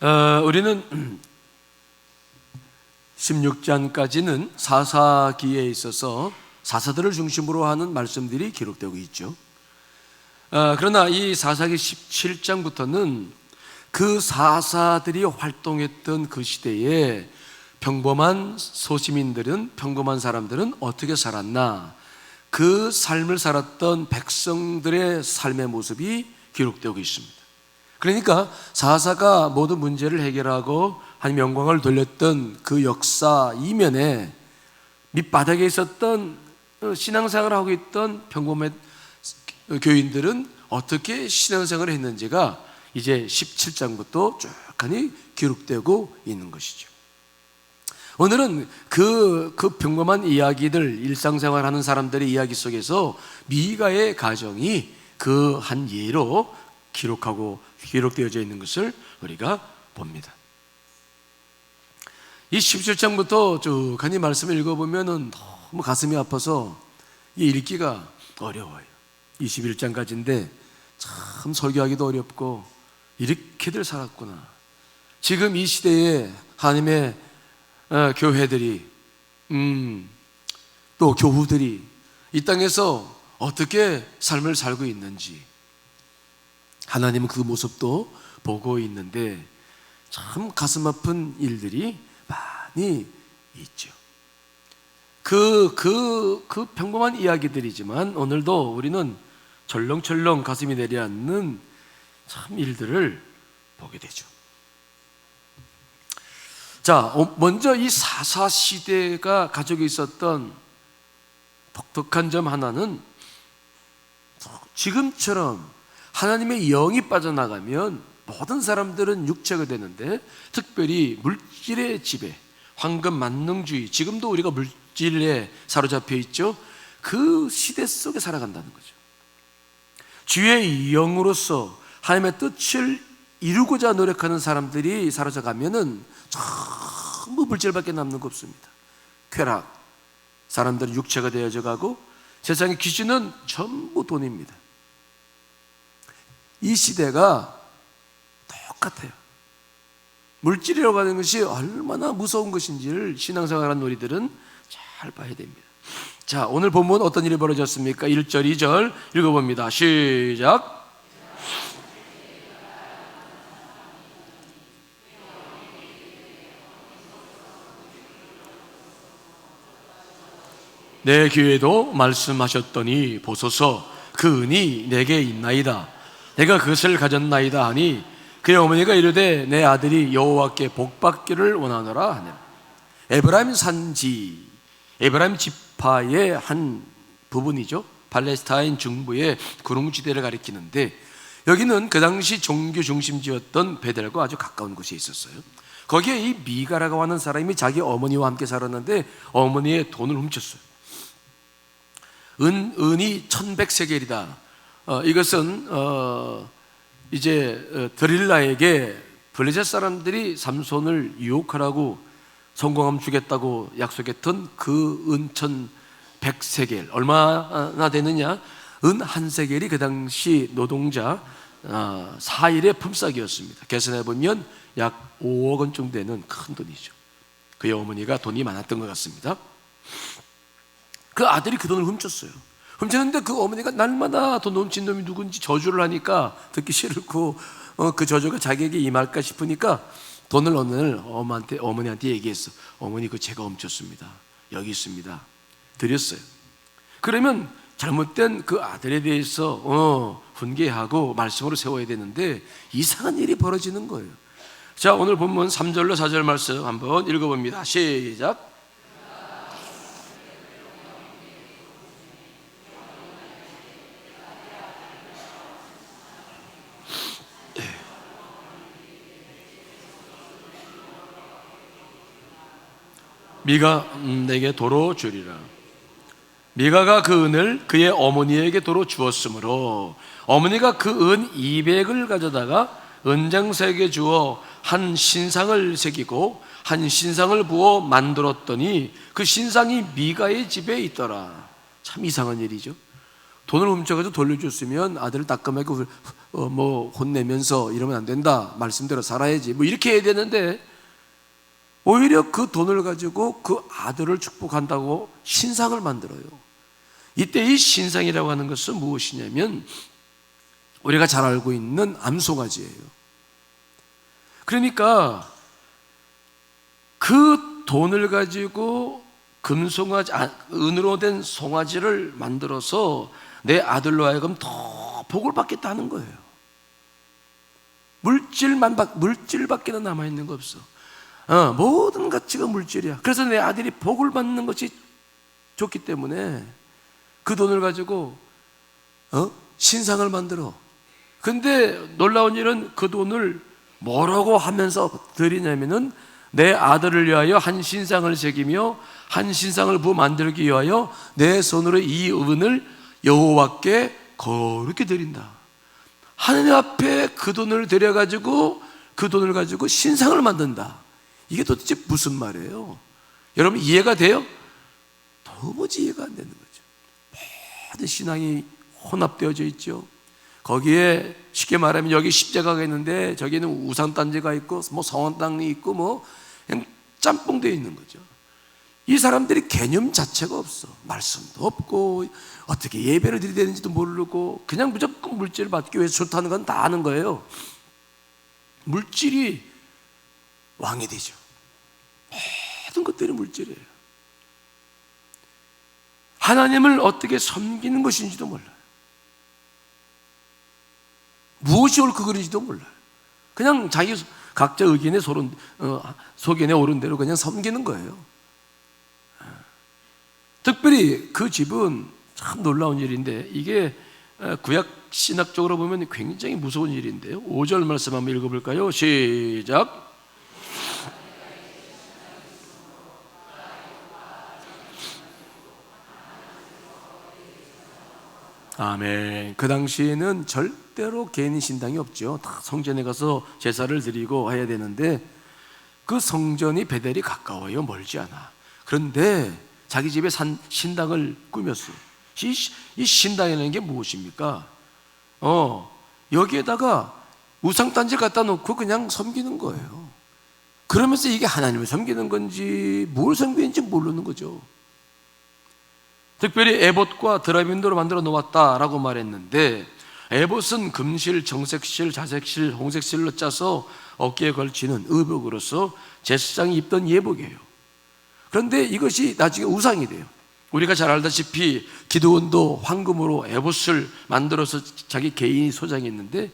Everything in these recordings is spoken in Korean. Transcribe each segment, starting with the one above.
우리는 16장까지는 사사기에 있어서 사사들을 중심으로 하는 말씀들이 기록되고 있죠. 그러나 이 사사기 17장부터는 그 사사들이 활동했던 그 시대에 평범한 소시민들은, 평범한 사람들은 어떻게 살았나, 그 삶을 살았던 백성들의 삶의 모습이 기록되고 있습니다. 그러니까 사사가 모든 문제를 해결하고 하나님 영광을 돌렸던 그 역사 이면에 밑바닥에 있었던 신앙생활을 하고 있던 평범한 교인들은 어떻게 신앙생활을 했는지가 이제 17장부터 쭉 기록되고 있는 것이죠. 오늘은 그 평범한 이야기들, 일상생활하는 사람들의 이야기 속에서 미가의 가정이 그 한 예로 기록되어져 있는 것을 우리가 봅니다. 이 17장부터 쭉 말씀을 읽어보면 너무 가슴이 아파서 읽기가 어려워요. 21장까지인데 참 설교하기도 어렵고, 이렇게들 살았구나. 지금 이 시대에 하나님의 교회들이 또 교우들이 이 땅에서 어떻게 삶을 살고 있는지 하나님은 그 모습도 보고 있는데 참 가슴 아픈 일들이 많이 있죠. 그 평범한 이야기들이지만 오늘도 우리는 철렁철렁 가슴이 내려앉는 참 일들을 보게 되죠. 자, 먼저 이 사사 시대가 가지고 있었던 독특한 점 하나는, 지금처럼 하나님의 영이 빠져나가면 모든 사람들은 육체가 되는데, 특별히 물질의 지배, 황금 만능주의, 지금도 우리가 물질에 사로잡혀 있죠. 그 시대 속에 살아간다는 거죠. 주의 영으로서 하나님의 뜻을 이루고자 노력하는 사람들이 사라져가면은 전부 물질밖에 남는 거 없습니다. 쾌락, 사람들은 육체가 되어져 가고, 세상의 기준은 전부 돈입니다. 이 시대가 똑같아요. 물질이라고 하는 것이 얼마나 무서운 것인지를 신앙생활하는 우리들은 잘 봐야 됩니다. 자, 오늘 본문 어떤 일이 벌어졌습니까? 1절, 2절 읽어봅니다. 시작. 내 귀에도 말씀하셨더니 보소서, 그 은이 내게 있나이다. 내가 그것을 가졌나이다 하니 그의 어머니가 이르되 내 아들이 여호와께 복받기를 원하노라 하니라. 에브라임 산지, 에브라임 지파의 한 부분이죠. 팔레스타인 중부의 구릉지대를 가리키는데, 여기는 그 당시 종교 중심지였던 베델과 아주 가까운 곳에 있었어요. 거기에 이 미가라고 하는 사람이 자기 어머니와 함께 살았는데 어머니의 돈을 훔쳤어요. 은이 1100세겔이다. 이것은 이제 드릴라에게 블레셋 사람들이 삼손을 유혹하라고 성공하면 주겠다고 약속했던 그 은 1100세겔, 얼마나 되느냐? 은 한 세겔이 그 당시 노동자 4일의 품삯이었습니다. 계산해 보면 약 5억 원 정도 되는 큰 돈이죠. 그의 어머니가 돈이 많았던 것 같습니다. 그 아들이 그 돈을 훔쳤어요. 훔쳤는데 그 어머니가 날마다 돈 훔친 놈이 누군지 저주를 하니까 듣기 싫고, 그 저주가 자기에게 임할까 싶으니까 돈을 오늘 어머니한테 얘기했어. 어머니, 그 제가 훔쳤습니다. 여기 있습니다. 드렸어요. 그러면 잘못된 그 아들에 대해서 훈계하고 말씀으로 세워야 되는데 이상한 일이 벌어지는 거예요. 자, 오늘 본문 3절로 4절 말씀 한번 읽어봅니다. 시작. 미가 내게 도로 주리라. 미가가 그 은을 그의 어머니에게 도로 주었으므로 어머니가 그 은 200을 가져다가 은장색에 주어 한 신상을 새기고 한 신상을 부어 만들었더니 그 신상이 미가의 집에 있더라. 참 이상한 일이죠. 돈을 훔쳐가지고 돌려줬으면 아들을 따끔하게 혼내면서 이러면 안 된다, 말씀대로 살아야지, 뭐 이렇게 해야 되는데 오히려 그 돈을 가지고 그 아들을 축복한다고 신상을 만들어요. 이때 이 신상이라고 하는 것은 무엇이냐면 우리가 잘 알고 있는 암송아지예요. 그러니까 그 돈을 가지고 은으로 된 송아지를 만들어서 내 아들로 하여금 더 복을 받겠다는 거예요. 물질밖에는 남아있는 거 없어. 모든 가치가 물질이야. 그래서 내 아들이 복을 받는 것이 좋기 때문에 그 돈을 가지고 신상을 만들어. 근데 놀라운 일은 그 돈을 뭐라고 하면서 드리냐면은 내 아들을 위하여 한 신상을 새기며 한 신상을 만들기 위하여 내 손으로 이 은을 여호와께 거룩히 드린다. 하느님 앞에 그 돈을 들여가지고 그 돈을 가지고 신상을 만든다. 이게 도대체 무슨 말이에요? 여러분 이해가 돼요? 도무지 이해가 안 되는 거죠. 모든 신앙이 혼합되어져 있죠. 거기에 쉽게 말하면 여기 십자가가 있는데 저기는 우상단지가 있고 뭐 성원당이 있고 뭐 그냥 짬뽕되어 있는 거죠. 이 사람들이 개념 자체가 없어. 말씀도 없고 어떻게 예배를 드려야 되는지도 모르고 그냥 무조건 물질을 받기 위해서 좋다는 건 다 아는 거예요. 물질이 왕이 되죠. 모든 것들이 물질이에요. 하나님을 어떻게 섬기는 것인지도 몰라요. 무엇이 옳고 그른지도 몰라요. 그냥 자기 각자 의견에 소견에 오른 대로 그냥 섬기는 거예요. 특별히 그 집은 참 놀라운 일인데 이게 구약 신학적으로 보면 굉장히 무서운 일인데요. 5절 말씀 한번 읽어볼까요? 시작. 아멘. 그 당시에는 절대로 개인 신당이 없죠. 다 성전에 가서 제사를 드리고 해야 되는데 그 성전이 베델이 가까워요. 멀지 않아. 그런데 자기 집에 신당을 꾸몄어요. 이 신당이라는 게 무엇입니까? 여기에다가 우상단지 갖다 놓고 그냥 섬기는 거예요. 그러면서 이게 하나님을 섬기는 건지 뭘 섬기는지 모르는 거죠. 특별히 에봇과 드라빔도로 만들어 놓았다라고 말했는데 에봇은 금실, 정색실, 자색실, 홍색실로 짜서 어깨에 걸치는 의복으로서 제사장이 입던 예복이에요. 그런데 이것이 나중에 우상이 돼요. 우리가 잘 알다시피 기드온도 황금으로 에봇을 만들어서 자기 개인이 소장했는데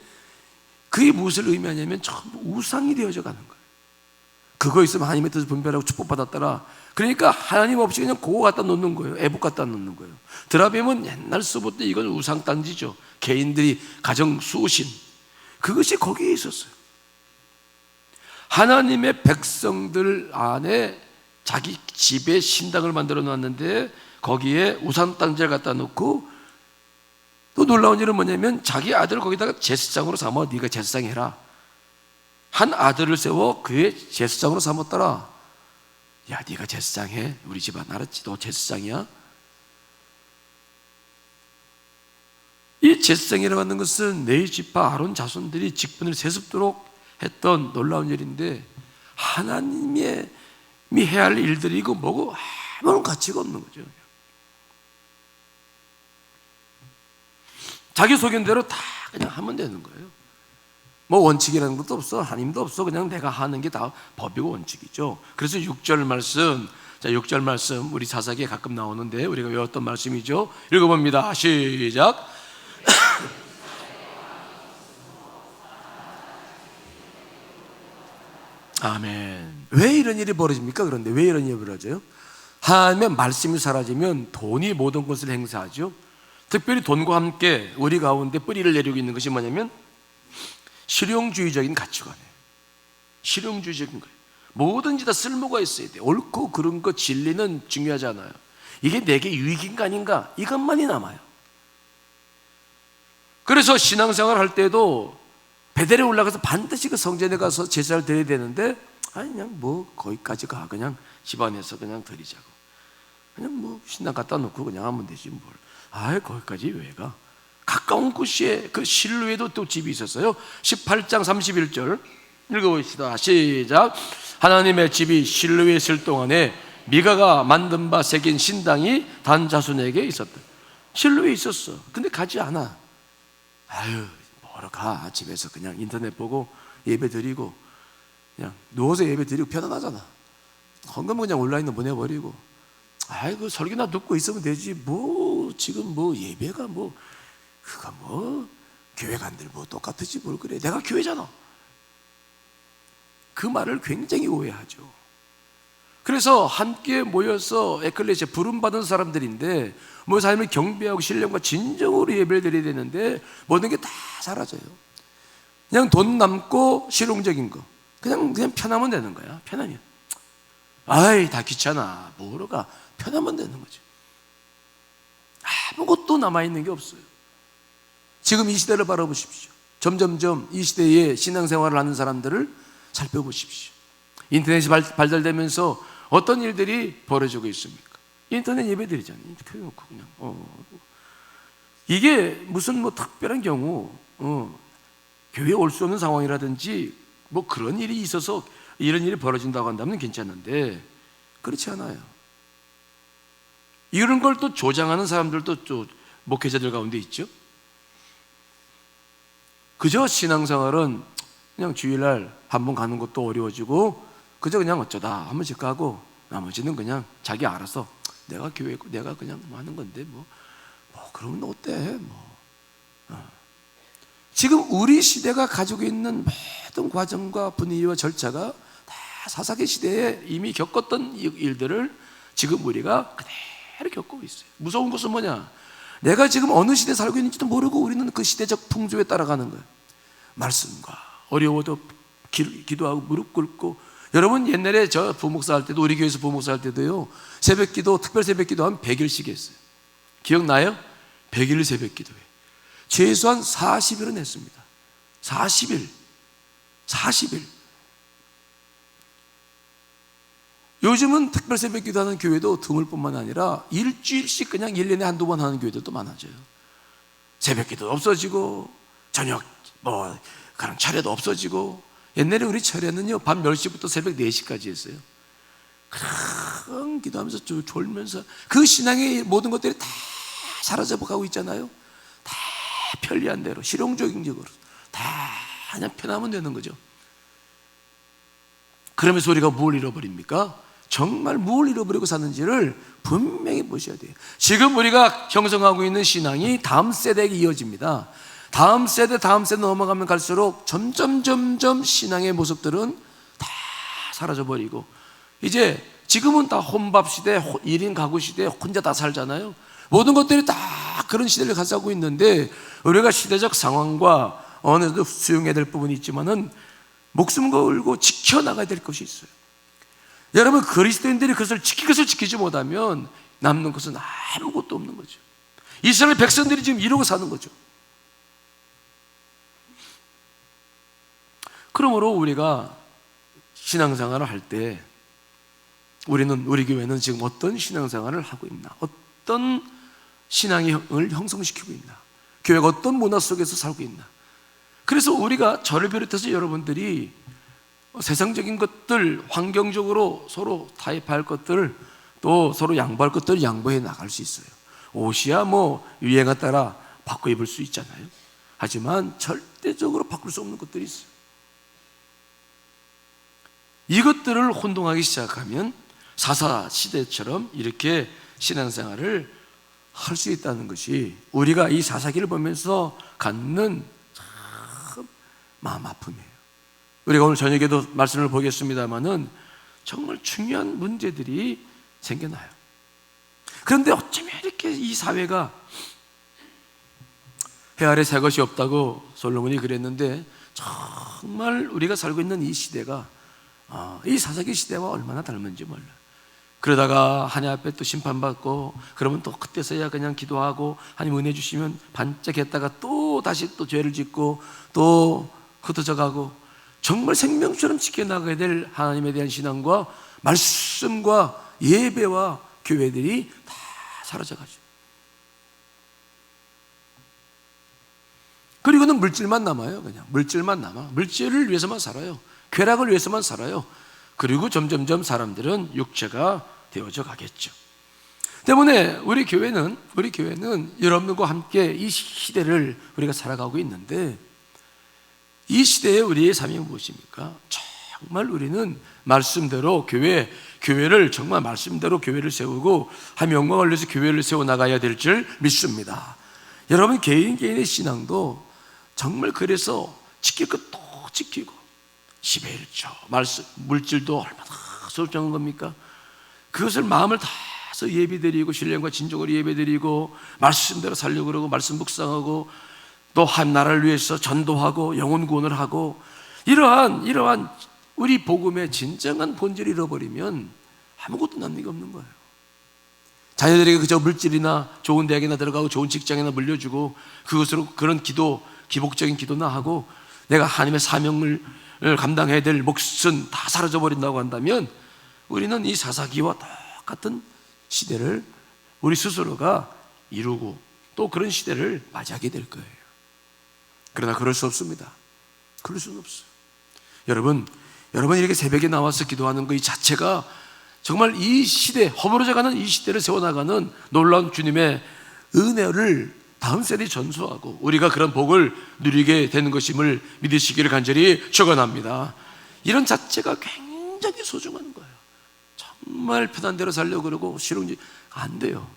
그게 무엇을 의미하냐면 전부 우상이 되어져 가는 거예요. 그거 있으면 하나님의 뜻을 분별하고 축복받았더라. 그러니까 하나님 없이 그냥 그거 갖다 놓는 거예요. 에봇 갖다 놓는 거예요. 드라빔은 옛날 서부터 이건 우상단지죠. 개인들이 가정 수신 그것이 거기에 있었어요. 하나님의 백성들 안에 자기 집에 신당을 만들어 놨는데 거기에 우상단지를 갖다 놓고 또 놀라운 일은 뭐냐면 자기 아들을 거기다가 제사장으로 삼아 네가 제사장 해라. 한 아들을 세워 그의 제사장으로 삼았더라. 야, 네가 제사장 해. 우리 집안 알았지? 너 제사장이야? 이 제사장이라고 하는 것은 레위 지파 아론 자손들이 직분을 세습도록 했던 놀라운 일인데 하나님이 해야 할 일들이고 뭐고 아무런 가치가 없는 거죠. 자기 소견대로 다 그냥 하면 되는 거예요. 뭐 원칙이라는 것도 없어. 하나님도 없어. 그냥 내가 하는 게 다 법이고 원칙이죠. 그래서 6절 말씀, 자 6절 말씀 우리 사사기에 가끔 나오는데 우리가 외웠던 말씀이죠. 읽어봅니다. 시작. 아멘. 왜 이런 일이 벌어집니까? 그런데 왜 이런 일이 벌어져요? 하나님의 말씀이 사라지면 돈이 모든 것을 행사하죠. 특별히 돈과 함께 우리 가운데 뿌리를 내리고 있는 것이 뭐냐면 실용주의적인 가치관이에요. 실용주의적인 거예요. 뭐든지 다 쓸모가 있어야 돼. 옳고 그른 거 진리는 중요하지 않아요. 이게 내게 유익인가 아닌가 이것만이 남아요. 그래서 신앙생활 할 때도 베델에 올라가서 반드시 그 성전에 가서 제사를 드려야 되는데 그냥 뭐 거기까지 가 그냥 집안에서 그냥 드리자고 그냥 뭐 신당 갖다 놓고 그냥 하면 되지 뭘. 거기까지 왜 가? 가까운 곳에 그 실로에도 또 집이 있었어요. 18장 31절 읽어봅시다. 시작. 하나님의 집이 실로에 있을 동안에 미가가 만든 바 새긴 신당이 단 자손에게 있었다. 실로에 있었어. 근데 가지 않아. 뭐로 가? 집에서 그냥 인터넷 보고 예배 드리고 그냥 누워서 예배 드리고 편안하잖아. 헌금은 그냥 온라인으로 보내버리고 설교나 듣고 있으면 되지. 지금 예배가 그거 교회 간들 똑같지 뭘 그래. 내가 교회잖아. 그 말을 굉장히 오해하죠. 그래서 함께 모여서 에클레시아 부름받은 사람들인데 모여서 하나님을 경배하고 신령과 진정으로 예배를 드려야 되는데 모든 게 다 사라져요. 그냥 돈 남고 실용적인 거 그냥 편하면 되는 거야. 편하면 다 귀찮아. 뭐로 가? 편하면 되는 거죠. 아무것도 남아있는 게 없어요. 지금 이 시대를 바라보십시오. 점점점 이 시대에 신앙생활을 하는 사람들을 살펴보십시오. 인터넷이 발달되면서 어떤 일들이 벌어지고 있습니까? 인터넷 예배 드리잖아요. 켜놓고 그냥 이게 무슨 특별한 경우 교회에 올 수 없는 상황이라든지 그런 일이 있어서 이런 일이 벌어진다고 한다면 괜찮은데 그렇지 않아요. 이런 걸 또 조장하는 사람들도 또 목회자들 가운데 있죠. 그저 신앙생활은 그냥 주일날 한 번 가는 것도 어려워지고 그저 그냥 어쩌다 한 번씩 가고 나머지는 그냥 자기 알아서 내가 교회고 내가 그냥 하는 건데 그러면 어때? 지금 우리 시대가 가지고 있는 모든 과정과 분위기와 절차가 다 사사기 시대에 이미 겪었던 일들을 지금 우리가 그대로 겪고 있어요. 무서운 것은 뭐냐? 내가 지금 어느 시대에 살고 있는지도 모르고 우리는 그 시대적 풍조에 따라가는 거예요. 말씀과 어려워도 기도하고 무릎 꿇고. 여러분 옛날에 저 부목사 할 때도 우리 교회에서 부목사 할 때도요 새벽기도 특별 새벽기도 한 100일씩 했어요. 기억나요? 100일 새벽기도회 최소한 40일은 했습니다. 40일 요즘은 특별 새벽기도 하는 교회도 드물 뿐만 아니라 일주일씩 그냥 1년에 한두 번 하는 교회들도 많아져요. 새벽기도 없어지고 저녁 그런 차례도 없어지고. 옛날에 우리 차례는요 밤 10시부터 새벽 4시까지 했어요. 그냥 기도하면서 졸면서 그 신앙의 모든 것들이 다 사라져가고 있잖아요. 다 편리한 대로 실용적인 적으로 다 그냥 편하면 되는 거죠. 그러면서 우리가 뭘 잃어버립니까? 정말 뭘 잃어버리고 사는지를 분명히 보셔야 돼요. 지금 우리가 형성하고 있는 신앙이 다음 세대에게 이어집니다. 다음 세대 넘어가면 갈수록 점점 신앙의 모습들은 다 사라져버리고 이제 지금은 다 혼밥 시대, 1인 가구 시대, 혼자 다 살잖아요. 모든 것들이 다 그런 시대를 가져가고 있는데 우리가 시대적 상황과 어느 정도 수용해야 될 부분이 있지만은 목숨 걸고 지켜나가야 될 것이 있어요. 여러분 그리스도인들이 그것을 지키지 못하면 남는 것은 아무것도 없는 거죠. 이스라엘 백성들이 지금 이러고 사는 거죠. 그러므로 우리가 신앙생활을 할 때 우리 교회는 지금 어떤 신앙생활을 하고 있나, 어떤 신앙을 형성시키고 있나, 교회가 어떤 문화 속에서 살고 있나. 그래서 우리가 저를 비롯해서 여러분들이 세상적인 것들, 환경적으로 서로 타협할 것들, 또 서로 양보할 것들을 양보해 나갈 수 있어요. 옷이야 유행에 따라 바꿔 입을 수 있잖아요. 하지만 절대적으로 바꿀 수 없는 것들이 있어요. 이것들을 혼동하기 시작하면 사사 시대처럼 이렇게 신앙생활을 할 수 있다는 것이 우리가 이 사사기를 보면서 갖는 참 마음 아픔이에요. 우리가 오늘 저녁에도 말씀을 보겠습니다만은 정말 중요한 문제들이 생겨나요. 그런데 어쩌면 이렇게 이 사회가 해 아래 새 것이 없다고 솔로몬이 그랬는데 정말 우리가 살고 있는 이 시대가 이 사사기 시대와 얼마나 닮은지 몰라요. 그러다가 하나님 앞에 또 심판받고 그러면 또 그때서야 그냥 기도하고 하나님 은혜 주시면 반짝했다가 또 다시 또 죄를 짓고 또 흩어져 가고 정말 생명처럼 지켜나가야 될 하나님에 대한 신앙과 말씀과 예배와 교회들이 다 사라져 가죠. 그리고는 물질만 남아요. 그냥 물질만 남아. 물질을 위해서만 살아요. 쾌락을 위해서만 살아요. 그리고 점점점 사람들은 육체가 되어져 가겠죠. 때문에 우리 교회는 여러분들과 함께 이 시대를 우리가 살아가고 있는데, 이 시대에 우리의 사명이 무엇입니까? 정말 우리는 말씀대로 교회를 정말 말씀대로 교회를 세우고 하나님의 영광을 위해서 교회를 세워 나가야 될 줄 믿습니다. 여러분 개인의 신앙도 정말 그래서 지킬 것 또 지키고, 10의 1조 말씀 물질도 얼마나 소중한 겁니까? 그것을 마음을 다해서 예배드리고 신령과 진정으로 예배드리고 말씀대로 살려고 그러고 말씀 묵상하고 또 한 나라를 위해서 전도하고 영혼 구원을 하고, 이러한 우리 복음의 진정한 본질을 잃어버리면 아무것도 남는 게 없는 거예요. 자녀들에게 그저 물질이나 좋은 대학이나 들어가고 좋은 직장이나 물려주고 그것으로 그런 기복적인 기도나 하고 내가 하나님의 사명을 감당해야 될 몫은 다 사라져버린다고 한다면 우리는 이 사사기와 똑같은 시대를 우리 스스로가 이루고 또 그런 시대를 맞이하게 될 거예요. 그러나 그럴 수 없습니다. 그럴 수는 없어요. 여러분 이렇게 새벽에 나와서 기도하는 것 이 자체가 정말 이 시대, 허물어져가는 이 시대를 세워나가는 놀라운 주님의 은혜를 다음 세대에 전수하고 우리가 그런 복을 누리게 되는 것임을 믿으시기를 간절히 축원합니다. 이런 자체가 굉장히 소중한 거예요. 정말 편한 대로 살려고 그러고 실용지 안 돼요.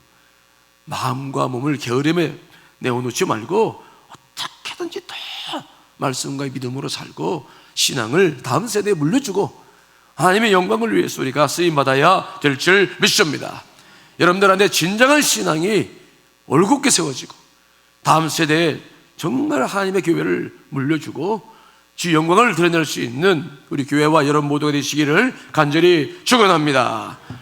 마음과 몸을 게으름에 내어놓지 말고 어떻게든지 더 말씀과 믿음으로 살고 신앙을 다음 세대에 물려주고 하나님의 영광을 위해서 우리가 쓰임받아야 될 줄 믿습니다. 여러분들한테 진정한 신앙이 올곧게 세워지고 다음 세대에 정말 하나님의 교회를 물려주고 주 영광을 드러낼 수 있는 우리 교회와 여러분 모두가 되시기를 간절히 축원합니다.